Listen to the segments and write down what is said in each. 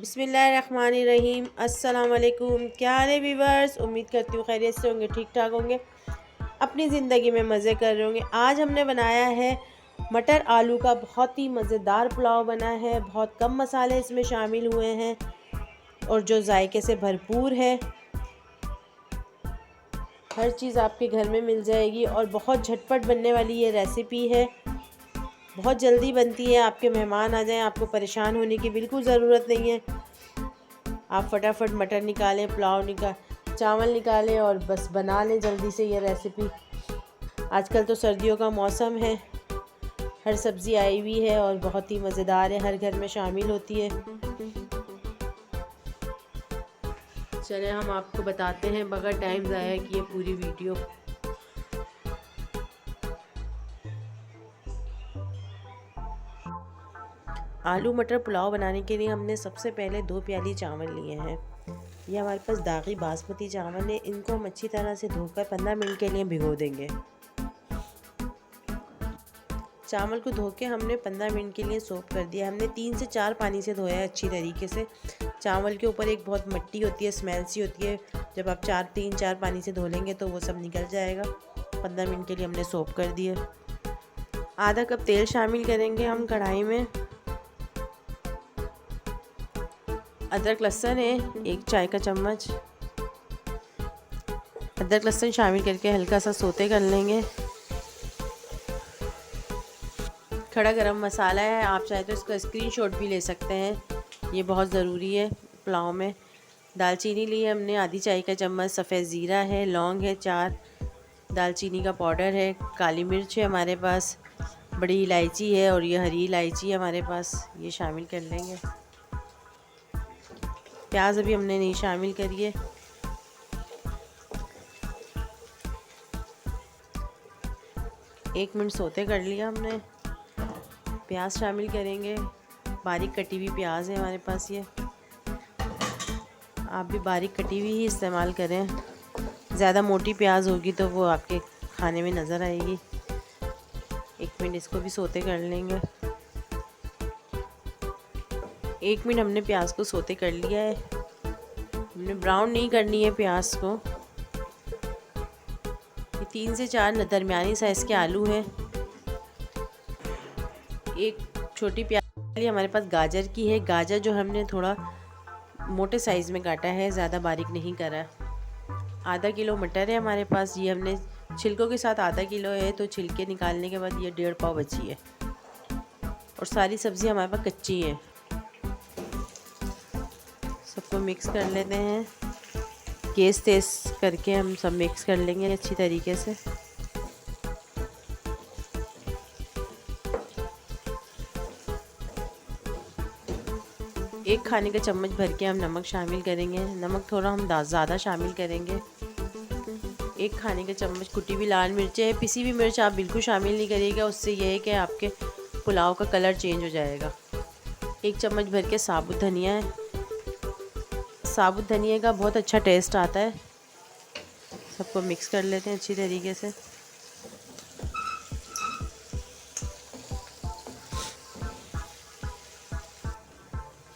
बिस्मिल्लाहिर्रहमानिर्रहीम। अस्सलाम वालेकुम। क्या हाल है व्यूअर्स? उम्मीद करती हूँ खैरियत से होंगे, ठीक ठाक होंगे, अपनी ज़िंदगी में मज़े कर रहे होंगे। आज हमने बनाया है मटर आलू का बहुत ही मज़ेदार पुलाव बना है। बहुत कम मसाले इसमें शामिल हुए हैं और जो जायके से भरपूर है। हर चीज़ आपके घर में मिल जाएगी और बहुत झटपट बनने वाली ये रेसिपी है। बहुत जल्दी बनती है। आपके मेहमान आ जाएं, आपको परेशान होने की बिल्कुल ज़रूरत नहीं है। आप फटाफट मटर निकालें, चावल निकालें और बस बना लें जल्दी से ये रेसिपी। आजकल तो सर्दियों का मौसम है, हर सब्ज़ी आई हुई है और बहुत ही मज़ेदार है, हर घर में शामिल होती है। चलें हम आपको बताते हैं बगैर टाइम ज़ाया किए पूरी वीडियो। आलू मटर पुलाव बनाने के लिए हमने सबसे पहले 2 प्याली चावल लिए हैं। ये हमारे पास दागी बासमती चावल है। इनको हम अच्छी तरह से धोकर 15 मिनट के लिए भिगो देंगे। चावल को धो के हमने 15 मिनट के लिए सोक कर दिया। हमने 3 से 4 पानी से धोया है अच्छी तरीके से। चावल के ऊपर एक बहुत मिट्टी होती है, स्मेल सी होती है। जब आप 3-4 पानी से धो लेंगे तो वो सब निकल जाएगा। 15 मिनट के लिए हमने सोक कर दिया। आधा कप तेल शामिल करेंगे हम कढ़ाई में। अदरक लहसुन है 1 चाय का चम्मच। अदरक लहसुन शामिल करके हल्का सा सोते कर लेंगे। खड़ा गरम मसाला है, आप चाहे तो इसका स्क्रीनशॉट भी ले सकते हैं, ये बहुत ज़रूरी है पुलाव में। दालचीनी ली है हमने आधी चाय का चम्मच। सफ़ेद ज़ीरा है, लौंग है 4, दालचीनी का पाउडर है, काली मिर्च है हमारे पास, बड़ी इलायची है और ये हरी इलायची है हमारे पास, ये शामिल कर लेंगे। प्याज अभी हमने नहीं शामिल करी है। एक मिनट सोते कर लिया हमने। प्याज शामिल करेंगे, बारीक कटी हुई प्याज है हमारे पास ये। आप भी बारीक कटी हुई ही इस्तेमाल करें, ज़्यादा मोटी प्याज होगी तो वो आपके खाने में नज़र आएगी। 1 मिनट इसको भी सोते कर लेंगे। 1 मिनट हमने प्याज को सोते कर लिया है। हमने ब्राउन नहीं करनी है प्याज को। ये 3 से 4 दरमियानी साइज़ के आलू हैं। एक छोटी प्याली हमारे पास गाजर की है। गाजर जो हमने थोड़ा मोटे साइज़ में काटा है, ज़्यादा बारीक नहीं करा। आधा किलो मटर है हमारे पास। ये हमने छिलकों के साथ आधा किलो है, तो छिलके निकालने के बाद ये 1.5 पाव बची है। और सारी सब्ज़ी हमारे पास कच्ची है। सबको मिक्स कर लेते हैं। गैस तेज़ करके हम सब मिक्स कर लेंगे अच्छी तरीके से। एक खाने का चम्मच भर के हम नमक शामिल करेंगे। नमक थोड़ा हम ज़्यादा शामिल करेंगे। 1 खाने का चम्मच कुटी हुई लाल मिर्च है। पिसी हुई मिर्च आप बिल्कुल शामिल नहीं करिएगा, उससे यह है कि आपके पुलाव का कलर चेंज हो जाएगा। 1 चम्मच भर के साबुत धनिया है। साबुत धनिया का बहुत अच्छा टेस्ट आता है। सबको मिक्स कर लेते हैं अच्छी तरीके से।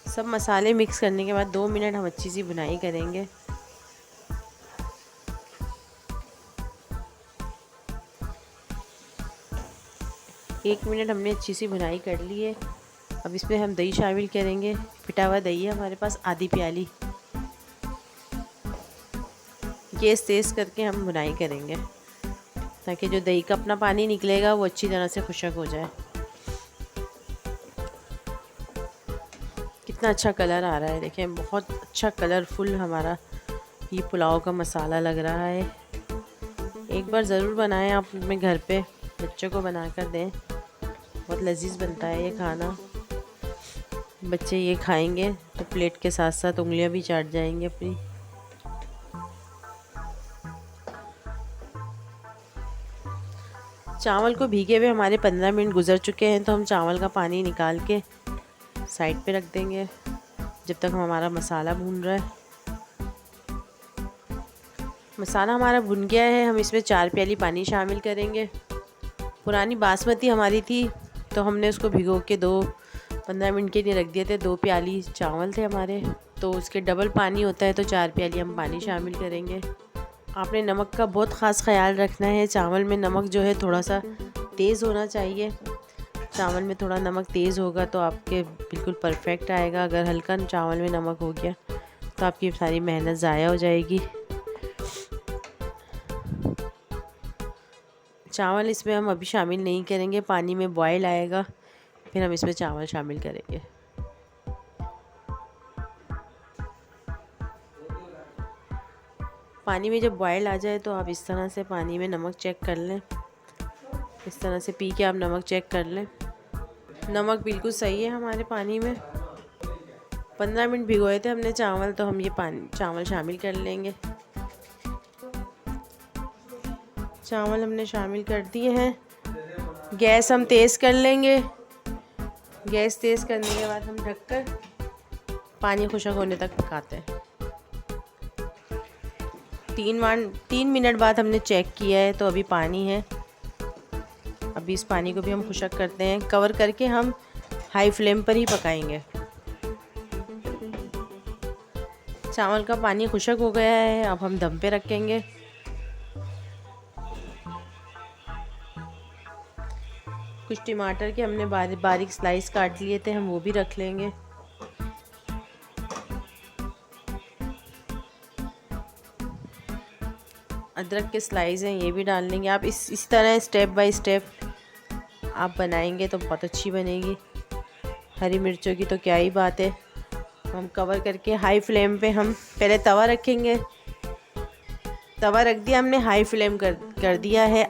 सब मसाले मिक्स करने के बाद 2 मिनट हम अच्छी सी भुनाई करेंगे। एक मिनट हमने अच्छी सी भुनाई कर ली है। अब इसमें हम दही शामिल करेंगे। पिटा हुआ दही है हमारे पास आधी प्याली। गैस तेज़ करके हम भुनाई करेंगे ताकि जो दही का अपना पानी निकलेगा वो अच्छी तरह से खुशक हो जाए। कितना अच्छा कलर आ रहा है, देखें बहुत अच्छा कलरफुल हमारा ये पुलाव का मसाला लग रहा है। एक बार ज़रूर बनाएं आप अपने घर पे, बच्चों को बना कर दें। बहुत लजीज बनता है ये खाना। बच्चे ये खाएंगे तो प्लेट के साथ साथ उंगलियां भी चाट जाएंगे अपनी। चावल को भीगे हुए हमारे 15 मिनट गुजर चुके हैं, तो हम चावल का पानी निकाल के साइड पे रख देंगे जब तक हमारा मसाला भून रहा है। मसाला हमारा भुन गया है। हम इसमें 4 प्याली पानी शामिल करेंगे। पुरानी बासमती हमारी थी तो हमने उसको भिगो के 2 15 मिनट के लिए रख दिए थे। 2 प्याली चावल थे हमारे, तो उसके डबल पानी होता है, तो 4 प्याली हम पानी शामिल करेंगे। आपने नमक का बहुत ख़ास ख्याल रखना है। चावल में नमक जो है थोड़ा सा तेज़ होना चाहिए। चावल में थोड़ा नमक तेज़ होगा तो आपके बिल्कुल परफेक्ट आएगा। अगर हल्का चावल में नमक हो गया तो आपकी सारी मेहनत ज़ाया हो जाएगी। चावल इसमें हम अभी शामिल नहीं करेंगे, पानी में बॉयल आएगा फिर हम इसमें चावल शामिल करेंगे। पानी में जब बॉयल आ जाए तो आप इस तरह से पानी में नमक चेक कर लें। इस तरह से पी के आप नमक चेक कर लें। नमक बिल्कुल सही है हमारे पानी में। 15 मिनट भिगोए थे हमने चावल, तो हम ये चावल शामिल कर लेंगे। चावल हमने शामिल कर दिए हैं। गैस हम तेज़ कर लेंगे। गैस तेज़ करने के बाद हम ढककर पानी खुशक होने तक पकाते हैं। 3 मिनट बाद हमने चेक किया है तो अभी पानी है। अभी इस पानी को भी हम खुशक करते हैं। कवर करके हम हाई फ्लेम पर ही पकाएंगे। चावल का पानी खुशक हो गया है, अब हम दम पे रखेंगे। कुछ टमाटर के हमने बारीक स्लाइस काट लिए थे, हम वो भी रख लेंगे। अदरक के स्लाइस हैं, ये भी डाल लेंगे। आप इस तरह स्टेप बाय स्टेप आप बनाएंगे तो बहुत अच्छी बनेगी। हरी मिर्चों की तो क्या ही बात है। हम कवर करके हाई फ्लेम पे हम पहले तवा रखेंगे। तवा रख दिया हमने, हाई फ्लेम कर दिया है।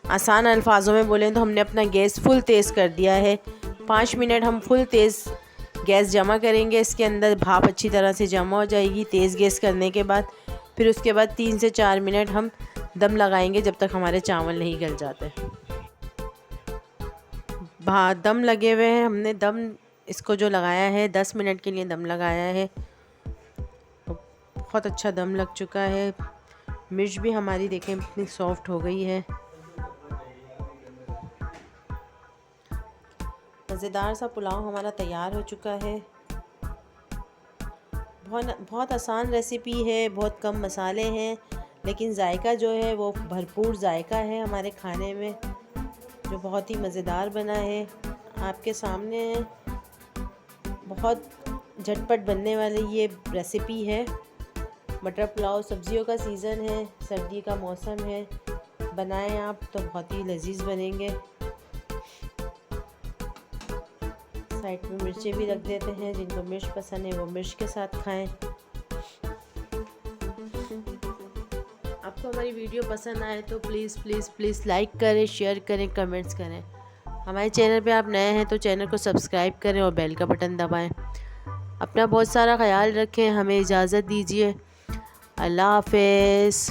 आसान अल्फाजों में बोलें तो हमने अपना गैस फुल तेज़ कर दिया है। 5 मिनट हम फुल तेज़ गैस जमा करेंगे। इसके अंदर भाप अच्छी तरह से जमा हो जाएगी तेज़ गैस करने के बाद। फिर उसके बाद 3 से 4 मिनट हम दम लगाएंगे जब तक हमारे चावल नहीं गल जाते। दम लगे हुए हैं। हमने दम इसको जो लगाया है 10 मिनट के लिए दम लगाया है। बहुत अच्छा दम लग चुका है। मिर्च भी हमारी देखें इतनी सॉफ्ट हो गई है। मज़ेदार सा पुलाव हमारा तैयार हो चुका है। बहुत आसान रेसिपी है, बहुत कम मसाले हैं, लेकिन जायका जो है वो भरपूर जायका है हमारे खाने में, जो बहुत ही मज़ेदार बना है। आपके सामने है, बहुत झटपट बनने वाली ये रेसिपी है। मटर पुलाव, सब्जियों का सीज़न है, सर्दी का मौसम है, बनाएं आप तो बहुत ही लजीज बनेंगे। साइड में मिर्चें भी रख देते हैं, जिनको मिर्च पसंद है वो मिर्च के साथ खाएं। आपको हमारी वीडियो पसंद आए तो प्लीज़ लाइक करें, शेयर करें, कमेंट्स करें। हमारे चैनल पे आप नए हैं तो चैनल को सब्सक्राइब करें और बेल का बटन दबाएं। अपना बहुत सारा ख्याल रखें। हमें इजाज़त दीजिए। अल्लाह हाफ़िज़।